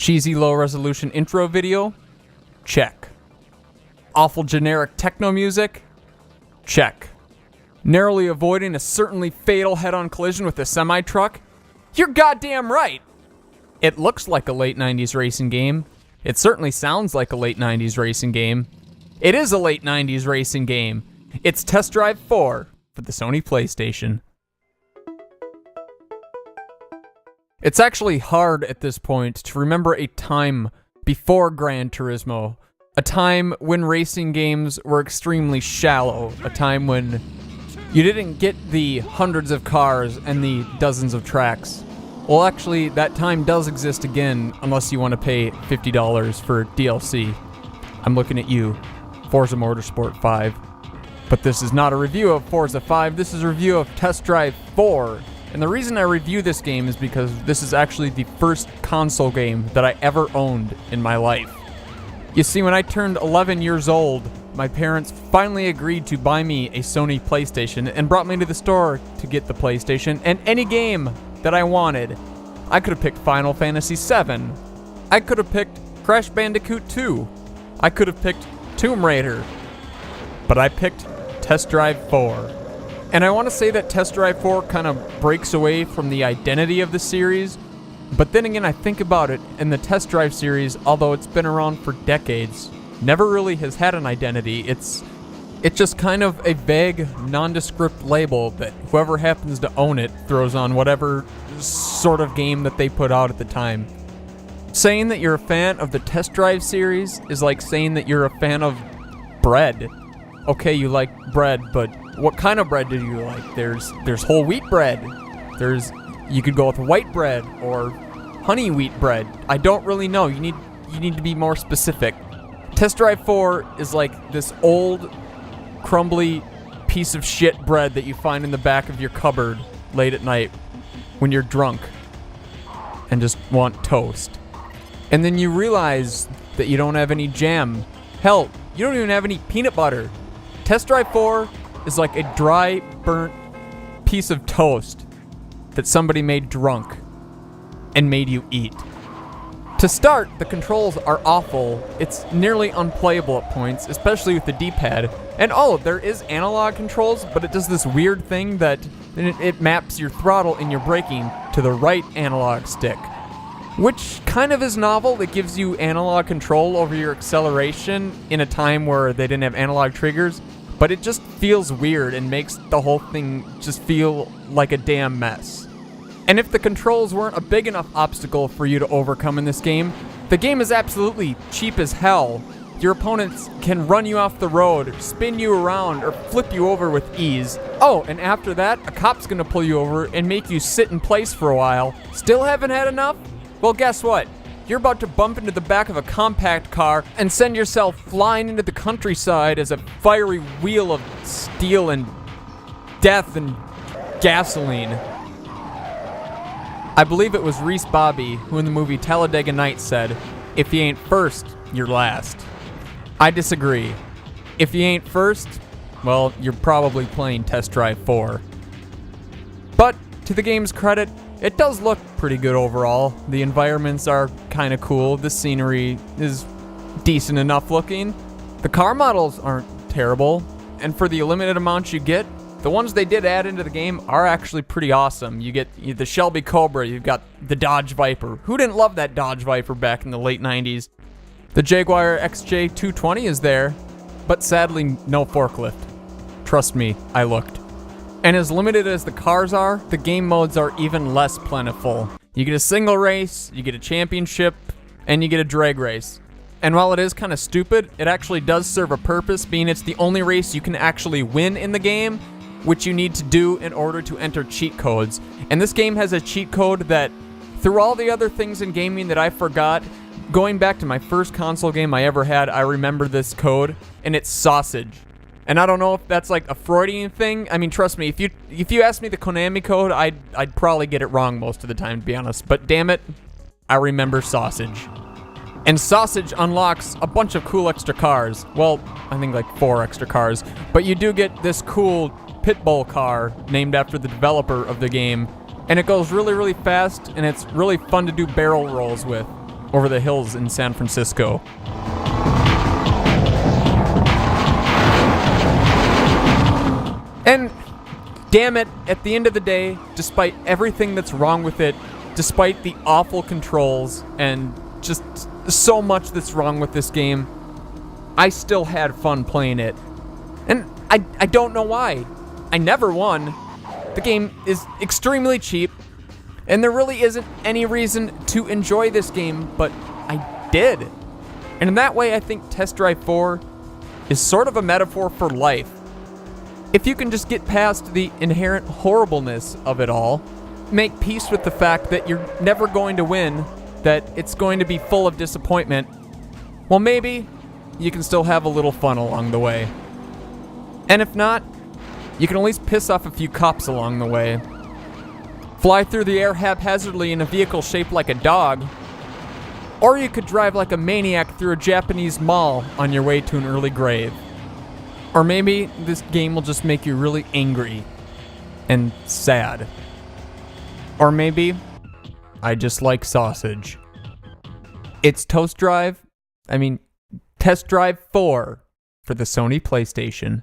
Cheesy low-resolution intro video? Check. Awful generic techno music? Check. Narrowly avoiding a certainly fatal head-on collision with a semi-truck? You're goddamn right! It looks like a late 90s racing game. It certainly sounds like a late 90s racing game. It is a late 90s racing game. It's Test Drive 4 for the Sony PlayStation. It's actually hard at this point to remember a time before Gran Turismo, a time when racing games were extremely shallow, a time when you didn't get the hundreds of cars and the dozens of tracks. Well, actually, that time does exist again, unless you want to pay $50 for DLC. I'm looking at you, Forza Motorsport 5. But this is not a review of Forza 5, this is a review of Test Drive 4. And the reason I review this game is because this is actually the first console game that I ever owned in my life. You see, when I turned 11 years old, my parents finally agreed to buy me a Sony PlayStation and brought me to the store to get the PlayStation and any game that I wanted. I could have picked Final Fantasy VII. I could have picked Crash Bandicoot 2. I could have picked Tomb Raider. But I picked Test Drive 4. And I want to say that Test Drive 4 kind of breaks away from the identity of the series, but then again I think about it, and the Test Drive series, although it's been around for decades, never really has had an identity. It's just kind of a vague, nondescript label that whoever happens to own it throws on whatever sort of game that they put out at the time. Saying that you're a fan of the Test Drive series is like saying that you're a fan of bread. Okay, you like bread, but what kind of bread do you like? There's whole wheat bread. You could go with white bread or honey wheat bread. I don't really know. You need to be more specific. Test Drive 4 is like this old, crumbly piece of shit bread that you find in the back of your cupboard late at night when you're drunk and just want toast. And then you realize that you don't have any jam. Hell, you don't even have any peanut butter. Test Drive 4 is like a dry, burnt piece of toast that somebody made drunk and made you eat. To start, the controls are awful. It's nearly unplayable at points, especially with the D-pad. And there is analog controls, but it does this weird thing that it maps your throttle and your braking to the right analog stick, which kind of is novel. It gives you analog control over your acceleration in a time where they didn't have analog triggers. But it just feels weird and makes the whole thing just feel like a damn mess. And if the controls weren't a big enough obstacle for you to overcome in this game, the game is absolutely cheap as hell. Your opponents can run you off the road, spin you around, or flip you over with ease. Oh, and after that, a cop's gonna pull you over and make you sit in place for a while. Still haven't had enough? Well, guess what? You're about to bump into the back of a compact car and send yourself flying into the countryside as a fiery wheel of steel and death and gasoline. I believe it was Reese Bobby who in the movie Talladega Nights said, "If you ain't first, you're last." I disagree. If you ain't first, well, you're probably playing Test Drive 4. But to the game's credit, it does look pretty good overall. The environments are kind of cool. The scenery is decent enough looking. The car models aren't terrible. And for the limited amount you get, the ones they did add into the game are actually pretty awesome. You get the Shelby Cobra, you've got the Dodge Viper. Who didn't love that Dodge Viper back in the late 90s? The Jaguar XJ220 is there, but sadly no forklift. Trust me, I looked. And as limited as the cars are, the game modes are even less plentiful. You get a single race, you get a championship, and you get a drag race. And while it is kind of stupid, it actually does serve a purpose, being it's the only race you can actually win in the game, which you need to do in order to enter cheat codes. And this game has a cheat code that, through all the other things in gaming that I forgot, going back to my first console game I ever had, I remember this code, and it's sausage. And I don't know if that's like a Freudian thing. I mean, trust me, if you asked me the Konami code, I'd probably get it wrong most of the time, to be honest. But damn it, I remember sausage. And sausage unlocks a bunch of cool extra cars. Well, I think like 4 extra cars. But you do get this cool Pitbull car named after the developer of the game. And it goes really, really fast, and it's really fun to do barrel rolls with. over the hills in San Francisco. And damn it, at the end of the day, despite everything that's wrong with it, despite the awful controls and just so much that's wrong with this game, I still had fun playing it. And I don't know why. I never won. The game is extremely cheap, and there really isn't any reason to enjoy this game, but I did. And in that way, I think Test Drive 4 is sort of a metaphor for life. If you can just get past the inherent horribleness of it all, make peace with the fact that you're never going to win, that it's going to be full of disappointment, well, maybe you can still have a little fun along the way. And if not, you can at least piss off a few cops along the way. Fly through the air haphazardly in a vehicle shaped like a dog. Or you could drive like a maniac through a Japanese mall on your way to an early grave. Or maybe this game will just make you really angry and sad. Or maybe I just like sausage. It's Test Drive 4 for the Sony PlayStation.